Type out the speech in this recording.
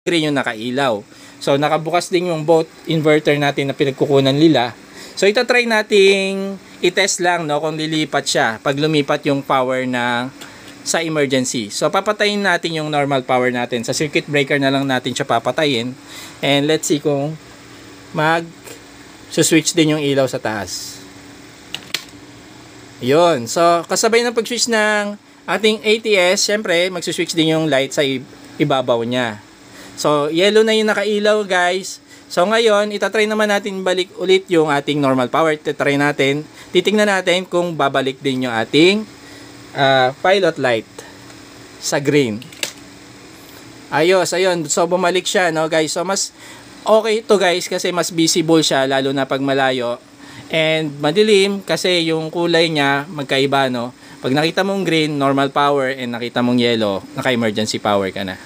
green yung nakailaw. So nakabukas din yung both inverter natin na pinagkukunan nila. So itatry nating i-test lang, no, kung lilipat siya pag lumipat yung power na sa emergency. So papatayin natin yung normal power natin. Sa circuit breaker na lang natin siya papatayin. And let's see kung switch din yung ilaw sa taas. Yun. So kasabay ng pag-switch ng ating ATS, syempre magsuswitch din yung light sa ibabaw niya. So yellow na yung nakailaw, guys. So ngayon, itatry naman natin balik ulit yung ating normal power. Itatry natin, titingnan natin kung babalik din yung ating pilot light sa green. Ayos, ayun. So bumalik siya, no, guys. So mas okay ito, guys, kasi mas visible siya lalo na pag malayo. And madilim kasi yung kulay niya magkaiba, no. Pag nakita mong green, normal power, and nakita mong yellow, naka-emergency power ka na.